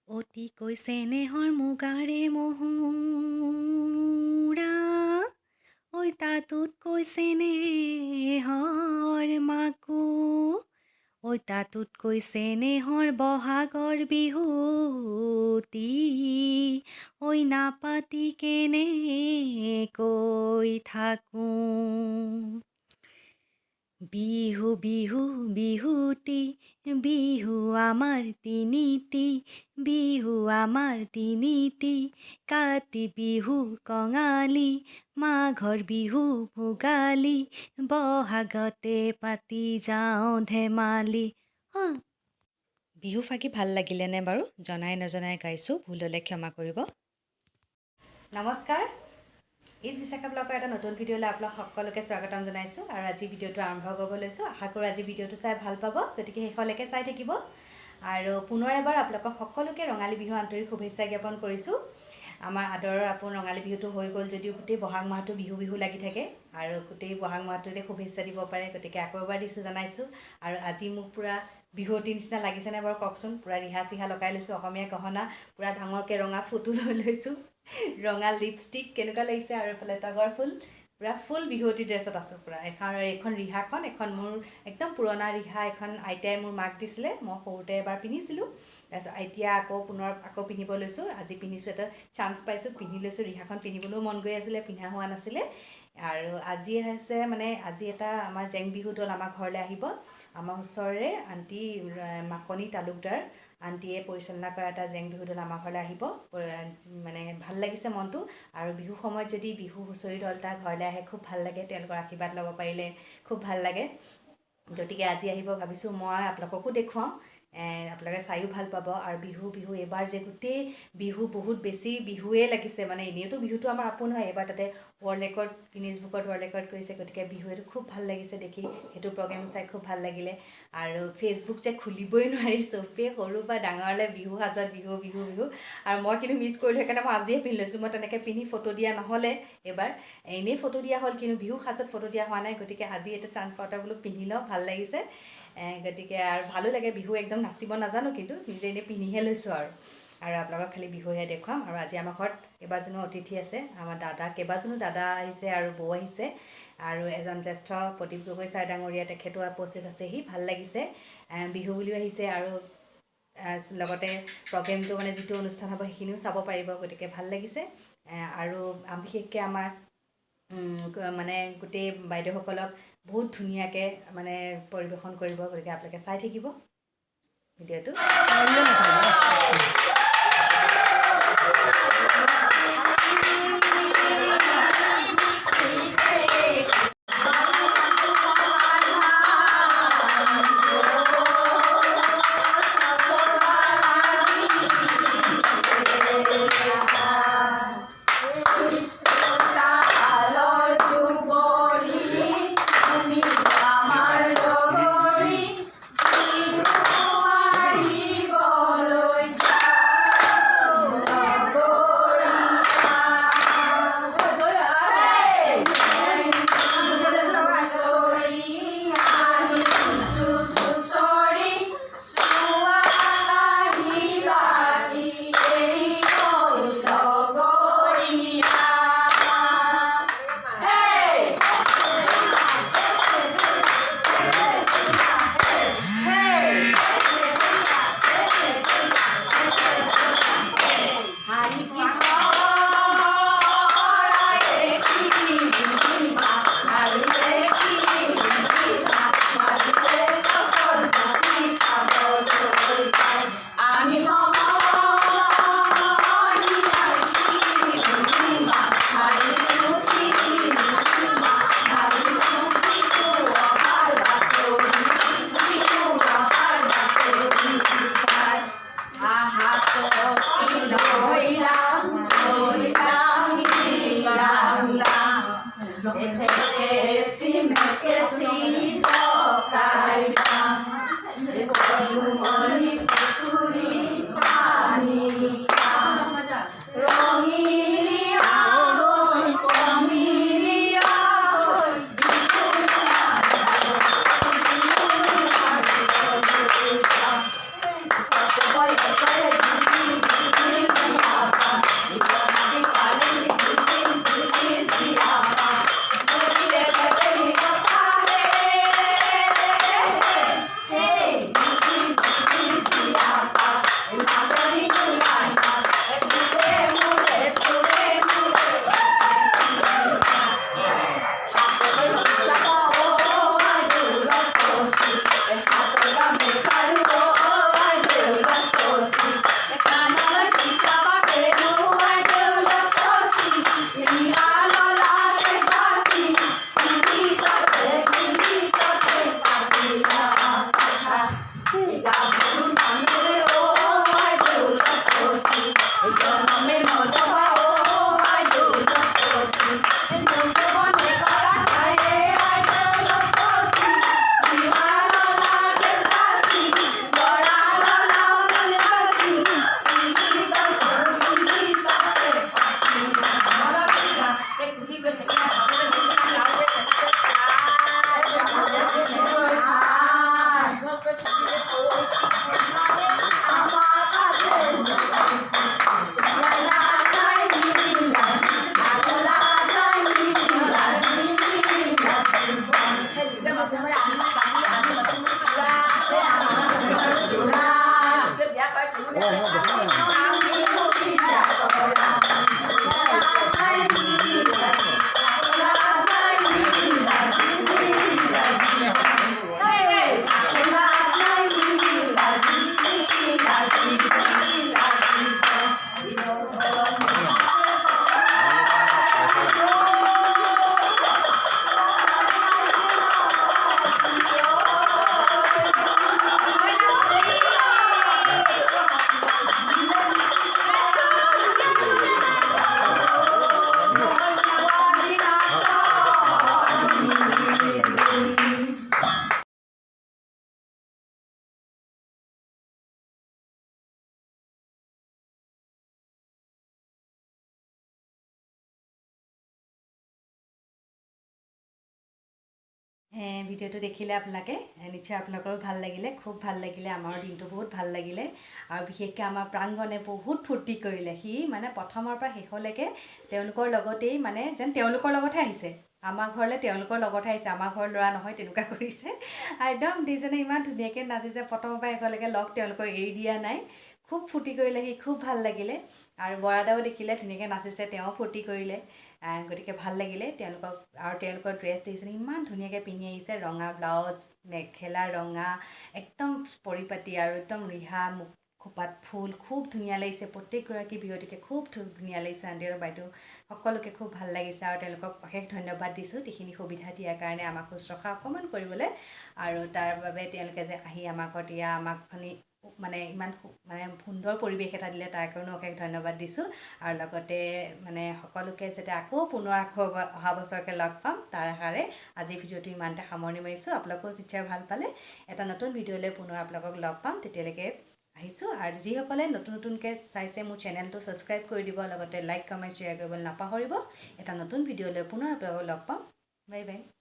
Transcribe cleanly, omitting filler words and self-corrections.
অতিকৈ চেনেহৰ মুগাৰে মহুৰা ঐ তাতোতকৈ চেনেহৰ মাকো ঐ তাতোতকৈ চেনেহৰ বহাগৰ বিহুতি ঐ নাপাতি কেনেকৈ থাকোঁ বিহু বিহু বিহুতি বিহু আমাৰ তিনিটি বিহু আমাৰ তিনিটি কাতি বিহু কঙালী মাঘৰ বিহু ভোগালী বহাগতে পাতি যাওঁ ধেমালি বিহু ফাকি ভাল লাগিলেনে বাৰু জনাই নজনাই গাইছোঁ ভুল হ'লে ক্ষমা কৰিব নমস্কাৰ ইজ বিশাখা ব্লগৰ এটা নতুন ভিডিঅ'লৈ আপোনাক সকলোকে স্বাগতম জনাইছোঁ আৰু আজি ভিডিঅ'টো আৰম্ভ কৰিব লৈছোঁ আশা কৰোঁ আজি ভিডিঅ'টো চাই ভাল পাব গতিকে শেষলৈকে চাই থাকিব আৰু পুনৰ এবাৰ আপোনালোকক সকলোকে ৰঙালী বিহু আন্তৰিক শুভেচ্ছা জ্ঞাপন কৰিছোঁ আমাৰ আদৰৰ আপোন ৰঙালী বিহুটো হৈ গ'ল যদিও গোটেই বহাগ মাহটো বিহু বিহু লাগি থাকে আৰু গোটেই বহাগ মাহটোতে শুভেচ্ছা দিব পাৰে গতিকে আকৌ এবাৰ দিছোঁ জনাইছোঁ আৰু আজি মোক পূৰা বিহুৱতী নিচিনা লাগিছেনে বাৰু কওকচোন পূৰা ৰিহা চিহা লগাই লৈছোঁ অসমীয়া গহনা পূৰা ডাঙৰকৈ ৰঙা ফটো লৈ লৈছোঁ ৰঙা লিপষ্টিক কেনেকুৱা লাগিছে আৰু এইফালে তগৰ ফুল পূৰা ফুল বিহুৱতী ড্ৰেছত আছোঁ পূৰা এইখন ৰিহাখন এখন মোৰ একদম পুৰণা ৰিহা এখন আইতাই মোৰ মাক দিছিলে মই সৰুতে এবাৰ পিন্ধিছিলোঁ তাৰপিছত এতিয়া পুনৰ পিন্ধিব লৈছোঁ আজি পিন্ধিছোঁ এটা চান্স পাইছোঁ পিন্ধি লৈছোঁ ৰিহাখন পিন্ধিবলৈও মন গৈ আছিলে পিন্ধা হোৱা নাছিলে আৰু আজি হৈছে আজি এটা আমাৰ জেং বিহু দল আমাৰ ঘৰলৈ আহিব আমাৰ ওচৰৰে আণ্টি মাকনি তালুকদাৰ আণ্টিয়ে পৰিচালনা কৰা এটা জেং বিহু দল আমাৰ ঘৰলৈ আহিব মানে ভাল লাগিছে মনটো আৰু বিহু সময়ত যদি বিহু হুঁচৰি দল এটা ঘৰলৈ আহে খুব ভাল লাগে তেওঁলোকৰ আশীৰ্বাদ ল'ব পাৰিলে খুব ভাল লাগে গতিকে আজি আহিব ভাবিছোঁ মই আপোনালোককো দেখুৱাওঁ আপোনালোকে চায়ো ভাল পাব আৰু বিহু এইবাৰ যে গোটেই বিহু বহুত বেছি বিহুৱে লাগিছে মানে এনেওতো বিহুটো আমাৰ আপোন হয় এইবাৰ তাতে ৱৰ্ল্ড ৰেকৰ্ড গিনিজ বুকত ৱৰ্ল্ড ৰেকৰ্ড কৰিছে গতিকে বিহুটো খুব ভাল লাগিছে দেখি সেইটো প্ৰগ্ৰেম চাই খুব ভাল লাগিলে আৰু ফেচবুক যে খুলিবই নোৱাৰি চবেই সৰু বা ডাঙৰলৈ বিহু সাজত বিহু আৰু মই কিন্তু মিছ কৰিলোঁ সেইকাৰণে মই আজিয়ে পিন্ধি লৈছোঁ মই তেনেকৈ পিন্ধি ফটো দিয়া নহ'লে এইবাৰ এনেই ফটো দিয়া হ'ল কিন্তু বিহু সাজত ফটো দিয়া হোৱা নাই গতিকে আজি এটা চান্স পাওঁতে বোলো পিন্ধি লওঁ ভাল লাগিছে গতিকে আৰু ভালো লাগে বিহু একদম নাচিব নাজানো কিন্তু নিজে এনেই পিন্ধিহে লৈছোঁ আৰু আপোনালোকক খালি বিহুহে দেখুৱাম আৰু আজি আমাৰ ঘৰত কেইবাজনো অতিথি আছে আমাৰ কেইবাজনো দাদা আহিছে আৰু বৌ আহিছে আৰু এজন জ্যেষ্ঠ প্ৰদীপ গগৈ ছাৰ ডাঙৰীয়া তেখেতো উপস্থিত আছেহি ভাল লাগিছে বিহু বুলিও আহিছে আৰু লগতে প্ৰগ্ৰেমটো মানে যিটো অনুষ্ঠান হ'ব সেইখিনিও চাব পাৰিব গতিকে ভাল লাগিছে আৰু বিশেষকৈ আমাৰ মানে গোটেই বাইদেউসকলক বহুত ধুনীয়াকৈ মানে পৰিৱেশন কৰিব গতিকে আপোনালোকে চাই থাকিব ভিডিঅ'টো ভিডিঅ'টো দেখিলে আপোনালোকে নিশ্চয় আপোনালোকৰো ভাল লাগিলে, খুব ভাল লাগিলে, আমাৰ দিনটো বহুত ভাল লাগিলে আৰু বিশেষকৈ আমাৰ প্ৰাংগণে বহুত ফূৰ্তি কৰিলে। সি মানে প্ৰথমৰ পৰা শেষলৈকে তেওঁলোকৰ লগতেই মানে যেন তেওঁলোকৰ লগতহে আহিছে, আমাৰ ঘৰলৈ তেওঁলোকৰ লগতহে আহিছে, আমাৰ ঘৰৰ ল'ৰা নহয়, তেনেকুৱা কৰিছে। একদম দুইজনে ইমান ধুনীয়াকৈ নাচিছে, প্ৰথমৰ পৰা শেষলৈকে লগ তেওঁলোকক এৰি দিয়া নাই। খুব ফূৰ্তি কৰিলে সি, খুব ভাল লাগিলে আৰু বৰাদাও দেখিলে ধুনীয়াকৈ নাচিছে, তেওঁ ফূৰ্তি কৰিলে। গতিকে ভাল লাগিলে তেওঁলোকক। আৰু তেওঁলোকৰ ড্ৰেছ দেখিছেনে ইমান ধুনীয়াকৈ পিন্ধি আহিছে, ৰঙা ব্লাউজ, মেখেলা ৰঙা, একদম পৰিপাটি আৰু একদম ৰিহা, মুখ খোপাত ফুল, খুব ধুনীয়া লাগিছে। প্ৰত্যেকগৰাকী বিহুৱতীকে খুব ধুনীয়া লাগিছে, আণ্টি আৰু বাইদেউ সকলোকে খুব ভাল লাগিছে আৰু তেওঁলোকক অশেষ ধন্যবাদ দিছোঁ এইখিনি সুবিধা দিয়াৰ কাৰণে, আমাক শুশ্ৰূষা অকণমান কৰিবলৈ। আৰু তাৰ বাবে তেওঁলোকে যে আহি আমাৰ ঘৰত আমাক মানে ইমান মানে সুন্দৰ পৰিৱেশ এটা দিলে, তাৰ কাৰণেও অশেষ ধন্যবাদ দিছোঁ। আৰু লগতে মানে সকলোকে যাতে আকৌ পুনৰ অহা বছৰকৈ লগ পাম তাৰ আশাৰে আজিৰ ভিডিঅ'টো ইমানতে সামৰণি মাৰিছোঁ। আপোনালোকেও নিশ্চয় ভাল পালে। এটা নতুন ভিডিঅ'লৈ পুনৰ আপোনালোকক লগ পাম, তেতিয়ালৈকে আহিছোঁ। আৰু যিসকলে নতুনকৈ চাইছে মোৰ চেনেলটো ছাবস্ক্ৰাইব কৰি দিব, লগতে লাইক কমেণ্ট শ্বেয়াৰ কৰিবলৈ নাপাহৰিব। এটা নতুন ভিডিঅ'লৈ পুনৰ আপোনালোকক লগ পাম। Bye bye.